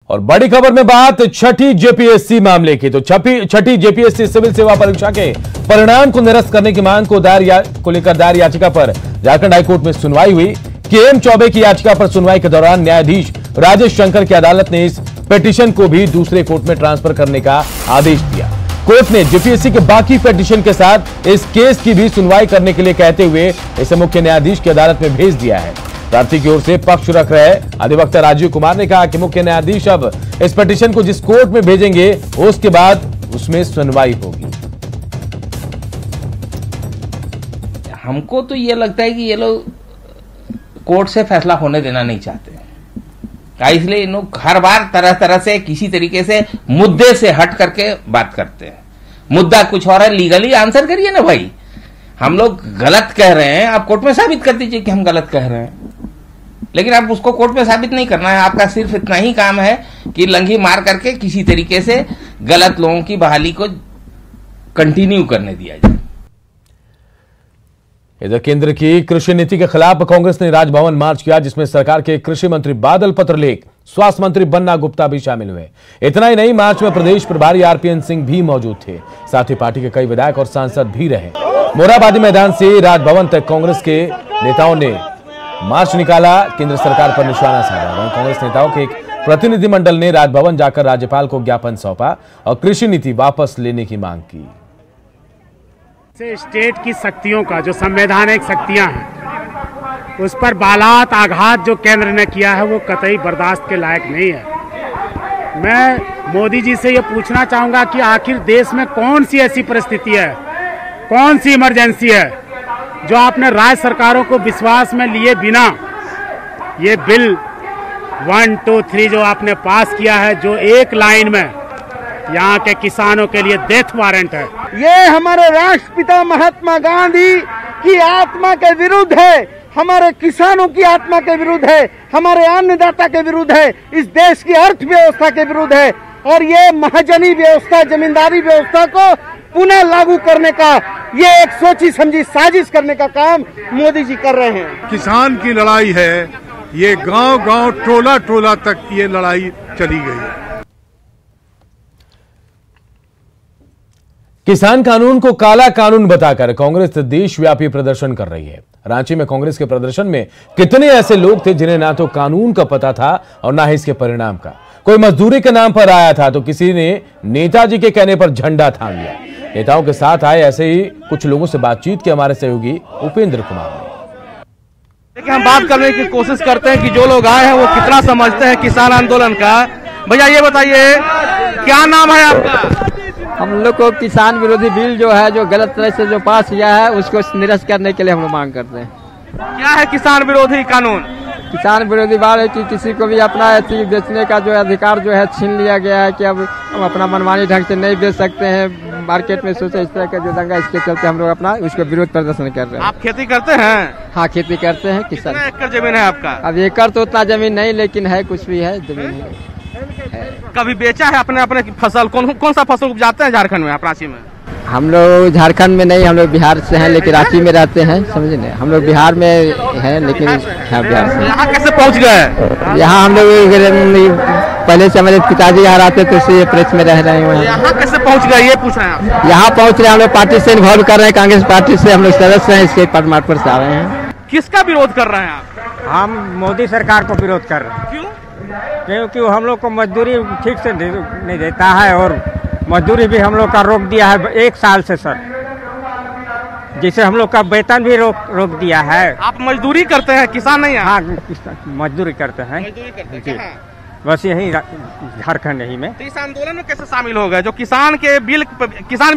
और बड़ी खबर में बात छठी जेपीएससी मामले की। तो छठी जेपीएससी सिविल सेवा परीक्षा के परिणाम को निरस्त करने की मांग को लेकर दायर याचिका पर झारखंड हाईकोर्ट में सुनवाई हुई। केएम चौबे की याचिका पर सुनवाई के दौरान न्यायाधीश राजेश शंकर की अदालत ने इस पिटीशन को भी दूसरे कोर्ट में ट्रांसफर करने का आदेश दिया। कोर्ट ने जेपीएससी के बाकी पिटीशन के साथ इस केस की भी सुनवाई करने के लिए कहते हुए इसे मुख्य न्यायाधीश की अदालत में भेज दिया है। प्रार्थी की ओर से पक्ष रख रहे अधिवक्ता राजीव कुमार ने कहा कि मुख्य न्यायाधीश अब इस पिटीशन को जिस कोर्ट में भेजेंगे उसके बाद उसमें सुनवाई होगी। हमको तो ये लगता है कि ये लोग कोर्ट से फैसला होने देना नहीं चाहते, इसलिए इन लोग हर बार तरह तरह से किसी तरीके से मुद्दे से हट करके बात करते हैं। मुद्दा कुछ और है, लीगली आंसर करिए ना भाई। हम लोग गलत कह रहे हैं, आप कोर्ट में साबित कर दीजिए कि हम गलत कह रहे हैं, लेकिन आप उसको कोर्ट में साबित नहीं करना है। आपका सिर्फ इतना ही काम है कि लंघी मार करके किसी तरीके से गलत लोगों की बहाली को कंटिन्यू करने दिया जाए। इधर केंद्र की कृषि नीति के खिलाफ कांग्रेस ने राजभवन मार्च किया, जिसमें सरकार के कृषि मंत्री बादल पत्रलेख, स्वास्थ्य मंत्री बन्ना गुप्ता भी शामिल हुए। इतना ही नहीं, मार्च में प्रदेश प्रभारी आरपीएन सिंह भी मौजूद थे। साथ ही पार्टी के कई विधायक और सांसद भी रहे। मोरहाबादी मैदान से राजभवन तक कांग्रेस के नेताओं ने मार्च निकाला, केंद्र सरकार पर निशाना साधा। वहीं कांग्रेस नेताओं के एक प्रतिनिधिमंडल ने राजभवन जाकर राज्यपाल को ज्ञापन सौंपा और कृषि नीति वापस लेने की मांग की। स्टेट की शक्तियों का जो संवैधानिक शक्तियां हैं उस पर बालात आघात जो केंद्र ने किया है वो कतई बर्दाश्त के लायक नहीं है। मैं मोदी जी से ये पूछना चाहूंगा कि आखिर देश में कौन सी ऐसी परिस्थिति है, कौन सी इमरजेंसी है जो आपने राज्य सरकारों को विश्वास में लिए बिना ये बिल 1, 2, 3 जो आपने पास किया है, जो एक लाइन में यहाँ के किसानों के लिए डेथ वारंट है। ये हमारे राष्ट्रपिता महात्मा गांधी की आत्मा के विरुद्ध है, हमारे किसानों की आत्मा के विरुद्ध है, हमारे अन्नदाता के विरुद्ध है, इस देश की अर्थव्यवस्था के विरुद्ध है। और ये महाजनी व्यवस्था, जमींदारी व्यवस्था को पुनः लागू करने का ये एक सोची समझी साजिश करने का काम मोदी जी कर रहे हैं। किसान की लड़ाई है, ये गांव-गांव, टोला-टोला तक ये लड़ाई चली गई। किसान कानून को काला कानून बताकर कांग्रेस देशव्यापी प्रदर्शन कर रही है। रांची में कांग्रेस के प्रदर्शन में कितने ऐसे लोग थे जिन्हें ना तो कानून का पता था और ना ही इसके परिणाम का। कोई मजदूरी के नाम पर आया था तो किसी ने नेताजी के कहने पर झंडा थाम लिया। नेताओं के साथ आए ऐसे ही कुछ लोगों से बातचीत की हमारे सहयोगी उपेंद्र कुमार ने। देखिए, हम बात करने की कोशिश करते हैं कि जो लोग आए हैं वो कितना समझते हैं किसान आंदोलन का। भैया ये बताइए, क्या नाम है आपका? हम लोग को किसान विरोधी बिल जो है, जो गलत तरह से जो पास किया है, उसको निरस्त करने के लिए हम लोग मांग करते हैं। क्या है किसान विरोधी कानून? किसान विरोधी बात है कि किसी को भी अपना चीज बेचने का जो अधिकार जो है छीन लिया गया है कि अब हम अपना मनमानी ढंग से नहीं बेच सकते हैं मार्केट में। सोचे इस तरह का जो दंगा, इसके चलते हम लोग अपना उसको विरोध प्रदर्शन कर रहे हैं। आप खेती करते हैं? हाँ, खेती करते हैं। किसान। कितना एकड़ जमीन है आपका? अब एकड़ तो उतना जमीन नहीं, लेकिन है, कुछ भी है, जमीन है। कभी बेचा है अपने अपने फसल? कौन सा फसल उपजाते हैं झारखंड में, आप रांची में? हम लोग झारखंड में नहीं, हम लोग बिहार से हैं, लेकिन रांची में रहते हैं, समझे ना। हम लोग बिहार में हैं, लेकिन हाँ, बिहार से। यहाँ कैसे पहुँच गए? यहाँ हम लोग पहले से हमारे पिताजी यहाँ रहते थे, तो ये प्रेस में रह रहे हैं। यहाँ कैसे पहुँच गए ये पूछ रहे हैं? यहाँ पहुँच रहे, हम लोग पार्टी से इन्वॉल्व कर रहे हैं, कांग्रेस पार्टी से हम लोग सदस्य हैं, इसके परमार्थ से आ रहे हैं। किसका विरोध कर रहे हैं आप? हम मोदी सरकार को विरोध कर रहे हैं। क्यों? क्योंकि हम लोग को मजदूरी ठीक से नहीं देता है और मजदूरी भी हम लोग का रोक दिया है 1 साल से सर। जिसे हम लोग का वेतन भी रोक दिया है। आप मजदूरी करते हैं, किसान नहीं है? हाँ, मजदूरी करते हैं। बस यही झारखंड ही में। तो इस आंदोलन में कैसे शामिल हो गए? जो किसान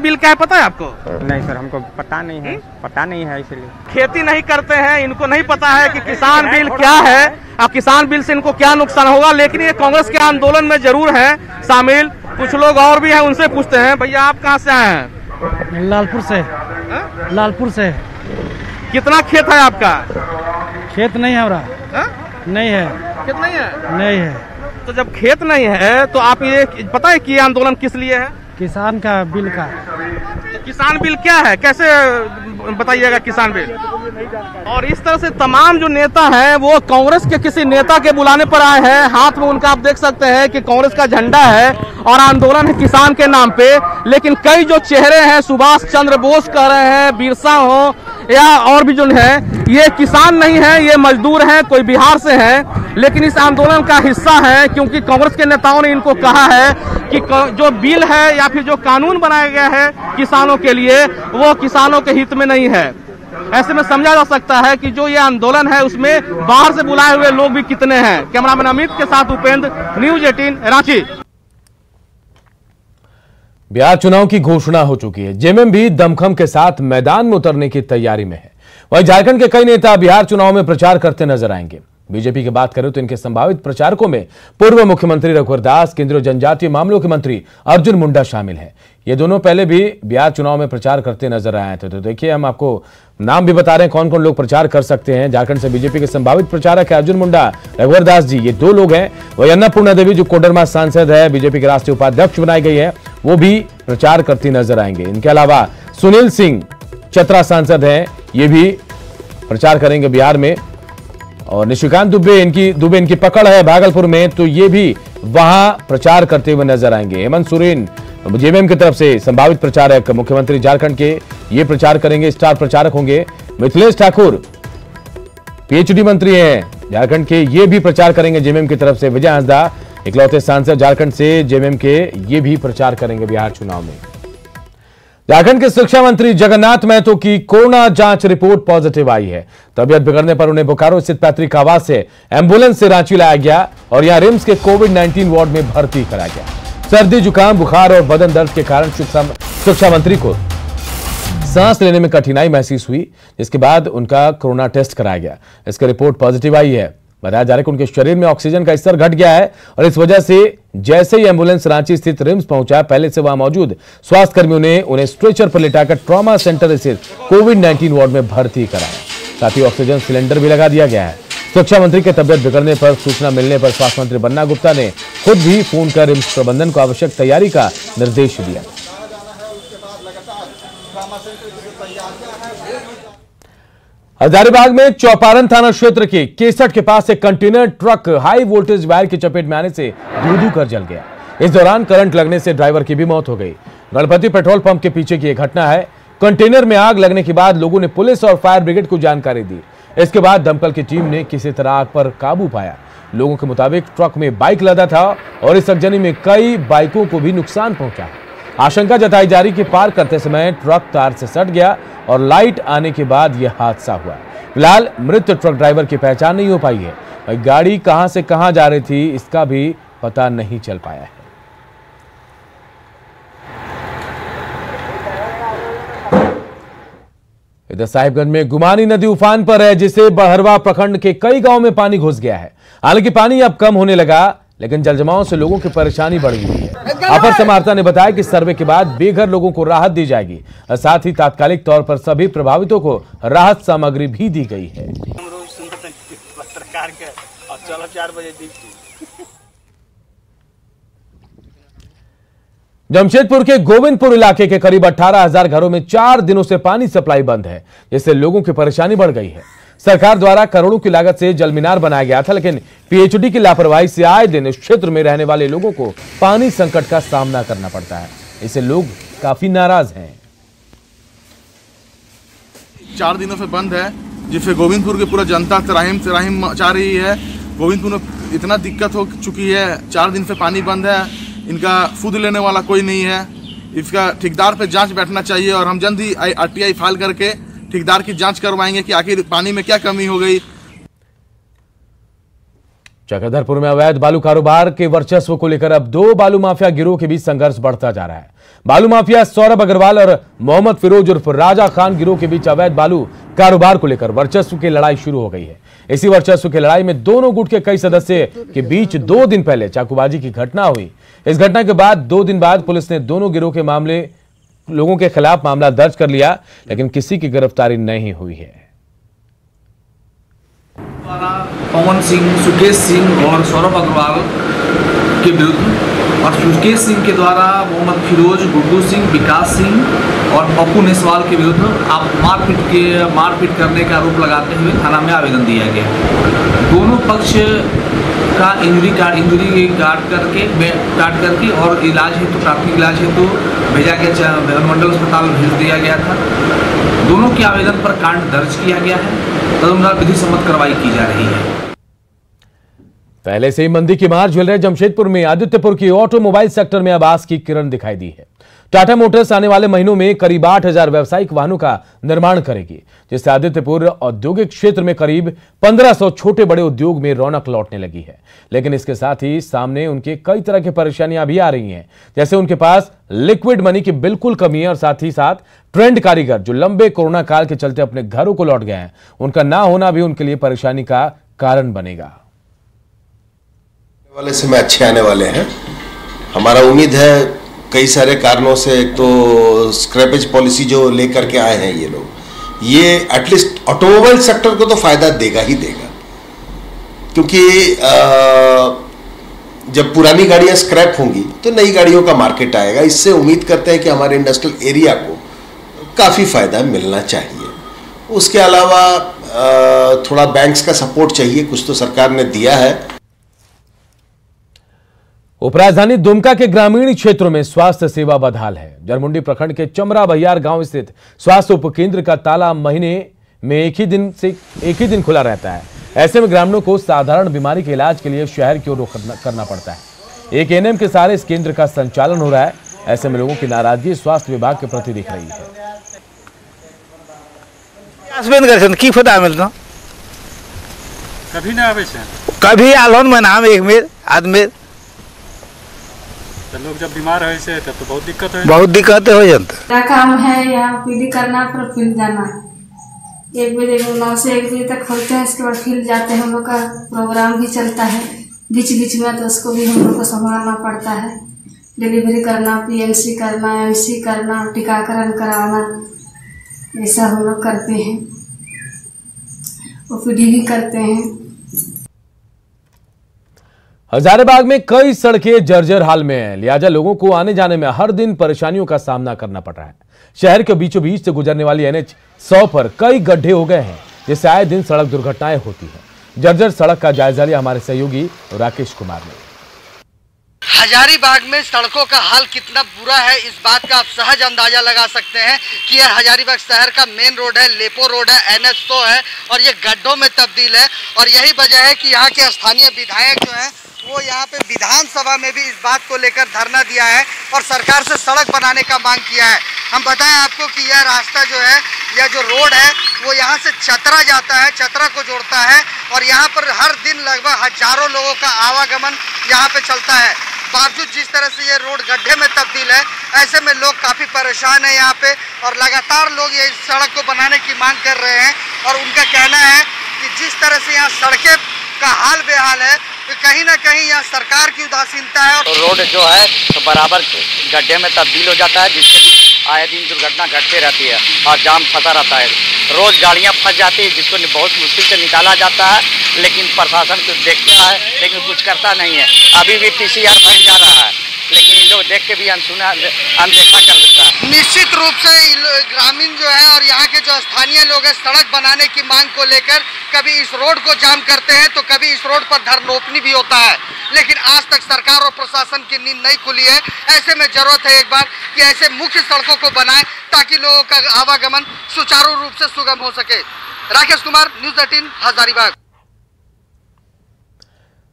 बिल क्या है पता है आपको? नहीं सर, हमको पता नहीं है। पता नहीं है, इसलिए खेती नहीं करते हैं, इनको नहीं पता है कि किसान बिल क्या है और किसान बिल से इनको क्या नुकसान होगा। लेकिन ये कांग्रेस के आंदोलन में जरूर है शामिल। कुछ लोग और भी हैं, उनसे पूछते हैं। भैया आप कहाँ से आए हैं? लालपुर से। लालपुर से। कितना खेत है आपका? खेत नहीं है हमारा। नहीं है। खेत नहीं है? नहीं है। तो जब खेत नहीं है तो आप ये पता है कि ये आंदोलन किस लिए है? किसान का बिल का। किसान बिल क्या है, कैसे बताइएगा किसान बिल? और इस तरह से तमाम जो नेता हैं वो कांग्रेस के किसी नेता के बुलाने पर आए हैं। हाथ में उनका आप देख सकते हैं कि कांग्रेस का झंडा है और आंदोलन है किसान के नाम पे। लेकिन कई जो चेहरे हैं, सुभाष चंद्र बोस कह रहे हैं, बिरसा हो या और भी जो है, ये किसान नहीं है, ये मजदूर हैं, कोई बिहार से हैं, लेकिन इस आंदोलन का हिस्सा है क्योंकि कांग्रेस के नेताओं ने इनको कहा है कि जो बिल है या फिर जो कानून बनाया गया है किसानों के लिए वो किसानों के हित में नहीं है। ऐसे में समझा जा सकता है कि जो ये आंदोलन है उसमें बाहर से बुलाए हुए लोग भी कितने हैं। कैमरामैन अमित के साथ उपेंद्र, न्यूज 18 रांची। बिहार चुनाव की घोषणा हो चुकी है। जेएमएम भी दमखम के साथ मैदान में उतरने की तैयारी में है। वहीं झारखंड के कई नेता बिहार चुनाव में प्रचार करते नजर आएंगे। बीजेपी की बात करें तो इनके संभावित प्रचारकों में पूर्व मुख्यमंत्री रघुवर दास, केंद्रीय जनजातीय मामलों के मंत्री अर्जुन मुंडा शामिल हैं। ये दोनों पहले भी बिहार चुनाव में प्रचार करते नजर आए थे। तो देखिए, हम आपको नाम भी बता रहे हैं कौन कौन लोग प्रचार कर सकते हैं। झारखंड से बीजेपी के संभावित प्रचारक है अर्जुन मुंडा, रघुवर दास जी, ये दो लोग हैं। वही अन्नपूर्णा देवी जो कोडरमा सांसद है, बीजेपी के राष्ट्रीय उपाध्यक्ष बनाई गई है, वो भी प्रचार करती नजर आएंगे। इनके अलावा सुनील सिंह चतरा सांसद हैं, ये भी प्रचार करेंगे बिहार में। और निशिकांत दुबे इनकी पकड़ है भागलपुर में, तो ये भी वहां प्रचार करते हुए नजर आएंगे। हेमंत सोरेन जेएमएम की तरफ से संभावित प्रचारक, मुख्यमंत्री झारखंड के, ये प्रचार करेंगे, स्टार प्रचारक होंगे। मिथिलेश ठाकुर पीएचडी मंत्री हैं झारखंड के, ये भी प्रचार करेंगे जेएमएम की तरफ से। विजय हांसदा इकलौते सांसद झारखंड से जेएमएम के, ये भी प्रचार करेंगे बिहार चुनाव में। झारखंड के शिक्षा मंत्री जगन्नाथ महतो की कोरोना जांच रिपोर्ट पॉजिटिव आई है। तबियत बिगड़ने पर उन्हें बोकारो स्थित पैतृक आवास से एम्बुलेंस से रांची लाया गया और यहां रिम्स के कोविड-19 वार्ड में भर्ती कराया गया। सर्दी, जुकाम, बुखार और बदन दर्द के कारण शिक्षा मंत्री को सांस लेने में कठिनाई महसूस हुई, जिसके बाद उनका कोरोना टेस्ट कराया गया। इसकी रिपोर्ट पॉजिटिव आई है। बताया जा रहा है कि उनके शरीर में ऑक्सीजन का स्तर घट गया है और इस वजह से जैसे ही एम्बुलेंस रांची स्थित रिम्स पहुंचा, पहले से वहां मौजूद स्वास्थ्य कर्मियों ने उन्हें स्ट्रेचर पर लिटाकर ट्रॉमा सेंटर स्थित कोविड-19 वार्ड में भर्ती कराया। साथ ही ऑक्सीजन सिलेंडर भी लगा दिया गया है। शिक्षा मंत्री के तबियत बिगड़ने पर सूचना मिलने पर स्वास्थ्य मंत्री बन्ना गुप्ता ने खुद भी फोन कर रिम्स प्रबंधन को आवश्यक तैयारी का निर्देश दिया। हजारीबाग में चौपारण थाना क्षेत्र के केसट के पास एक container truck high voltage wire की चपेट में आने से धू कर जल गया। इस दौरान करंट लगने से ड्राइवर की भी मौत हो गई। गणपति पेट्रोल पंप के पीछे की यह घटना है। कंटेनर में आग लगने के बाद लोगों ने पुलिस और फायर ब्रिगेड को जानकारी दी। इसके बाद दमकल की टीम ने किसी तरह आग पर काबू पाया। लोगों के मुताबिक ट्रक में बाइक लदा था और इस अगजनी में कई बाइकों को भी नुकसान पहुंचा। आशंका जताई जा रही कि पार करते समय ट्रक तार से सट गया और लाइट आने के बाद यह हादसा हुआ। फिलहाल मृत ट्रक ड्राइवर की पहचान नहीं हो पाई है। गाड़ी कहां से कहां जा रही थी, इसका भी पता नहीं चल पाया है। इधर साहिबगंज में गुमानी नदी उफान पर है, जिससे बहरवा प्रखंड के कई गांव में पानी घुस गया है। हालांकि पानी अब कम होने लगा, लेकिन जलजमाव से लोगों की परेशानी बढ़ गई है। अपर समाहर्ता ने बताया कि सर्वे के बाद बेघर लोगों को राहत दी जाएगी और साथ ही तात्कालिक तौर पर सभी प्रभावितों को राहत सामग्री भी दी गई है। जमशेदपुर के गोविंदपुर इलाके के करीब 18,000 घरों में 4 दिनों से पानी सप्लाई बंद है, जिससे लोगों की परेशानी बढ़ गई है। सरकार द्वारा करोड़ों की लागत से जल मीनार बनाया गया था, लेकिन पीएचडी की लापरवाही से आए दिन इस क्षेत्र में रहने वाले लोगों को पानी संकट का सामना करना पड़ता है। इससे लोग काफी नाराज हैं। 4 दिनों से बंद है, जिससे गोविंदपुर की पूरा जनता तराहिम मचा रही है। गोविंदपुर में इतना दिक्कत हो चुकी है, 4 दिन से पानी बंद है। इनका सूद लेने वाला कोई नहीं है। इसका ठेकेदार पे जांच बैठना चाहिए और हम जल्द ही आरटीआई फाइल करके ठेकेदार की जांच करवाएंगे कि आखिर पानी में क्या कमी हो गई। चक्रधरपुर में अवैध बालू कारोबार के वर्चस्व को लेकर अब 2 बालू माफिया गिरोह के बीच संघर्ष बढ़ता जा रहा है। बालू माफिया सौरभ अग्रवाल और मोहम्मद फिरोज उर्फ राजा खान गिरोह के बीच अवैध बालू कारोबार को लेकर वर्चस्व की लड़ाई शुरू हो गई है। इसी वर्चस्व की लड़ाई में दोनों गुट के कई सदस्य के बीच 2 दिन पहले चाकूबाजी की घटना हुई। इस घटना के बाद 2 दिन बाद पुलिस ने दोनों गिरोह के लोगों के खिलाफ मामला दर्ज कर लिया, लेकिन किसी की गिरफ्तारी नहीं हुई है। पवन सिंह, सुकेश सिंह और सौरभ अग्रवाल के विरुद्ध और सुरकेश सिंह के द्वारा मोहम्मद फिरोज, गुड्डू सिंह, विकास सिंह और पप्पू नेसवाल के विरुद्ध आप मारपीट करने का आरोप लगाते हुए थाना में आवेदन दिया गया। दोनों पक्ष का इंजरी काट करके और इलाज हेतु प्राथमिक इलाज हेतु भेजा गया, मंडल अस्पताल भेज दिया गया था। दोनों के आवेदन पर कांड दर्ज किया गया है, तदनुसार विधि सम्मत कार्रवाई की जा रही है। पहले से ही मंदी की मार झेल रहे जमशेदपुर में आदित्यपुर की ऑटोमोबाइल सेक्टर में आभास की किरण दिखाई दी है। टाटा मोटर्स आने वाले महीनों में करीब 8,000 व्यावसायिक वाहनों का निर्माण करेगी, जिससे आदित्यपुर औद्योगिक क्षेत्र में करीब 1500 छोटे बड़े उद्योग में रौनक लौटने लगी है। लेकिन इसके साथ ही सामने उनके कई तरह की परेशानियां भी आ रही हैं, जैसे उनके पास लिक्विड मनी की बिल्कुल कमी है और साथ ही साथ ट्रेंड कारीगर जो लंबे कोरोना काल के चलते अपने घरों को लौट गए हैं, उनका ना होना भी उनके लिए परेशानी का कारण बनेगा। वाले समय अच्छे आने वाले हैं, हमारा उम्मीद है। कई सारे कारणों से, एक तो स्क्रैपेज पॉलिसी जो लेकर के आए हैं ये लोग, ये एटलीस्ट ऑटोमोबाइल सेक्टर को तो फायदा देगा ही देगा, क्योंकि जब पुरानी गाड़ियां स्क्रैप होंगी तो नई गाड़ियों का मार्केट आएगा। इससे उम्मीद करते हैं कि हमारे इंडस्ट्रियल एरिया को काफ़ी फायदा मिलना चाहिए। उसके अलावा थोड़ा बैंक्स का सपोर्ट चाहिए, कुछ तो सरकार ने दिया है। उपराजधानी दुमका के ग्रामीण क्षेत्रों में स्वास्थ्य सेवा बदहाल है। जरमुंडी प्रखंड के चमरा बहियार गांव स्थित स्वास्थ्य उपकेंद्र का ताला महीने में एक ही दिन खुला रहता है। ऐसे में ग्रामीणों को साधारण बीमारी के इलाज के लिए शहर की ओर रुख करना पड़ता है। एक एएनएम के सहारे इस केंद्र का संचालन हो रहा है। ऐसे में लोगों की नाराजगी स्वास्थ्य विभाग के प्रति दिख रही है। कभी आलोन में नाम एक मेर आदमी तो लोग जब बीमार है से तब तो बहुत दिक्कत हो जाता। क्या काम है यहाँ पीडी करना फिर फिर जाना। 1 बजे 9 से 1 बजे तक खोलते हैं, इसके बाद फिर जाते हैं। हम लोग का प्रोग्राम भी चलता है बीच बीच में, तो उसको भी हम लोग को संभालना पड़ता है। डिलीवरी करना, पीएमसी करना, एमसी करना, टीकाकरण कराना, ऐसा हम लोग करते हैं। ओपीडी भी करते हैं। हजारीबाग में कई सड़कें जर्जर हाल में हैं, लिहाजा लोगों को आने जाने में हर दिन परेशानियों का सामना करना पड़ रहा है। शहर के बीचों बीच से गुजरने वाली NH 100 पर कई गड्ढे हो गए हैं, जिससे आए दिन सड़क दुर्घटनाएं होती हैं। जर्जर सड़क का जायजा लिया हमारे सहयोगी राकेश कुमार ने। हजारीबाग में सड़कों का हाल कितना बुरा है, इस बात का आप सहज अंदाजा लगा सकते हैं कि यह हजारीबाग शहर का मेन रोड है, लेपो रोड है, NH 100 है और ये गड्ढों में तब्दील है। और यही वजह है कि यहाँ के स्थानीय विधायक जो है वो यहाँ पे विधानसभा में भी इस बात को लेकर धरना दिया है और सरकार से सड़क बनाने का मांग किया है। हम बताएं आपको कि यह रास्ता जो है, यह जो रोड है वो यहाँ से चतरा जाता है, चतरा को जोड़ता है और यहाँ पर हर दिन लगभग हजारों लोगों का आवागमन यहाँ पे चलता है। बावजूद जिस तरह से ये रोड गड्ढे में तब्दील है, ऐसे में लोग काफ़ी परेशान है यहाँ पे और लगातार लोग ये सड़क को बनाने की मांग कर रहे हैं। और उनका कहना है कि जिस तरह से यहाँ सड़कें का हाल बेहाल है, तो कहीं ना कहीं यहाँ सरकार की उदासीनता है। और रोड जो है तो बराबर गड्ढे में तब्दील हो जाता है, जिससे आए दिन दुर्घटना घटती रहती है और जाम फंसा रहता है। रोज गाड़ियाँ फंस जाती है, जिसको बहुत मुश्किल से निकाला जाता है, लेकिन प्रशासन कुछ देखता है लेकिन कुछ करता नहीं है। अभी भी PCR बन जा रहा है, लेकिन इन लोग देख के भी अनदेखा कर देता है। निश्चित रूप से ग्रामीण जो है और यहाँ के जो स्थानीय लोग हैं, सड़क बनाने की मांग को लेकर कभी इस रोड को जाम करते हैं तो कभी इस रोड पर धरनोपनी भी होता है, लेकिन आज तक सरकार और प्रशासन की नींद नहीं खुली है। ऐसे में जरूरत है एक बार कि ऐसे मुख्य सड़कों को बनाएं ताकि लोगों का आवागमन सुचारू रूप से सुगम हो सके। राकेश कुमार, न्यूज़ 18, हजारीबाग।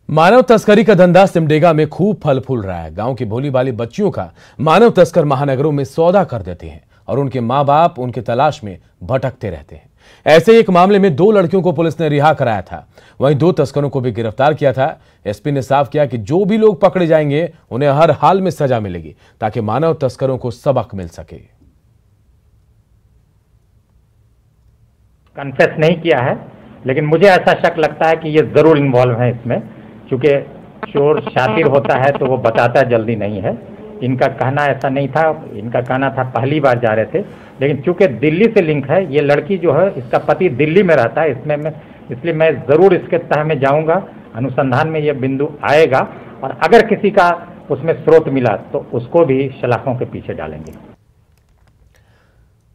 मानव तस्करी का धंधा सिमडेगा में खूब फल फूल रहा है। गांव की भोली भाली बच्चियों का मानव तस्कर महानगरों में सौदा कर देते हैं और उनके मां बाप उनके तलाश में भटकते रहते हैं। ऐसे एक मामले में 2 लड़कियों को पुलिस ने रिहा कराया था, वहीं 2 तस्करों को भी गिरफ्तार किया था। एसपी ने साफ किया कि जो भी लोग पकड़े जाएंगे उन्हें हर हाल में सजा मिलेगी, ताकि मानव तस्करों को सबक मिल सके। कन्फेस नहीं किया है, लेकिन मुझे ऐसा शक लगता है कि ये जरूर इन्वॉल्व है इसमें, क्योंकि चोर शातिर होता है तो वो बताता जल्दी नहीं है। इनका कहना ऐसा नहीं था, इनका कहना था पहली बार जा रहे थे, लेकिन चूंकि दिल्ली से लिंक है, ये लड़की जो है इसका पति दिल्ली में रहता है, इसलिए मैं ज़रूर इसके तह में जाऊंगा, अनुसंधान में ये बिंदु आएगा और अगर किसी का उसमें स्रोत मिला तो उसको भी सलाखों के पीछे डालेंगे।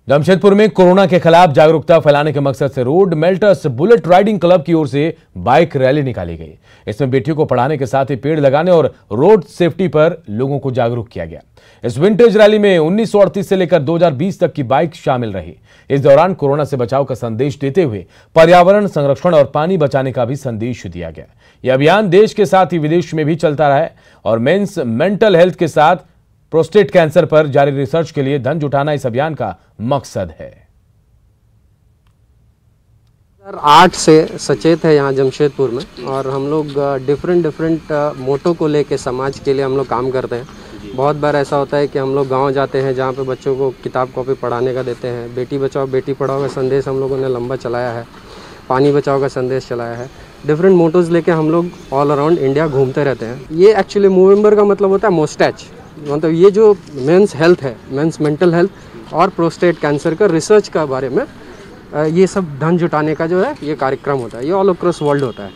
जमशेदपुर में कोरोना के खिलाफ जागरूकता फैलाने के मकसद से रोड मेल्टर्स बुलेट राइडिंग क्लब की ओर से बाइक रैली निकाली गई। इसमें बेटियों को पढ़ाने के साथ ही पेड़ लगाने और रोड सेफ्टी पर लोगों को जागरूक किया गया। इस विंटेज रैली में 1938 से लेकर 2020 तक की बाइक शामिल रही। इस दौरान कोरोना से बचाव का संदेश देते हुए पर्यावरण संरक्षण और पानी बचाने का भी संदेश दिया गया। यह अभियान देश के साथ ही विदेश में भी चलता रहा है और मेंस मेंटल हेल्थ के साथ प्रोस्टेट कैंसर पर जारी रिसर्च के लिए धन जुटाना इस अभियान का मकसद है। 2008 से सचेत है यहाँ जमशेदपुर में और हम लोग डिफरेंट मोटो को लेके समाज के लिए हम लोग काम करते हैं। बहुत बार ऐसा होता है कि हम लोग गांव जाते हैं जहाँ पे बच्चों को किताब कॉपी पढ़ाने का देते हैं। बेटी बचाओ बेटी पढ़ाओ का संदेश हम लोगों ने लंबा चलाया है, पानी बचाओ का संदेश चलाया है। डिफरेंट मोटोज लेके हम लोग ऑल अराउंड इंडिया घूमते रहते हैं। ये एक्चुअली मूवमेंबर का मतलब होता है मोस्टैच, मतलब ये जो मेंस हेल्थ है, मेंस मेंटल हेल्थ और प्रोस्टेट कैंसर का रिसर्च का बारे में ये सब धन जुटाने का जो है ये कार्यक्रम होता है। ये ऑल अक्रॉस वर्ल्ड होता है।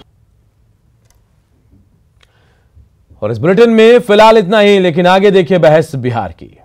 और इस बुलेटिन में फिलहाल इतना ही, लेकिन आगे देखिए बहस बिहार की।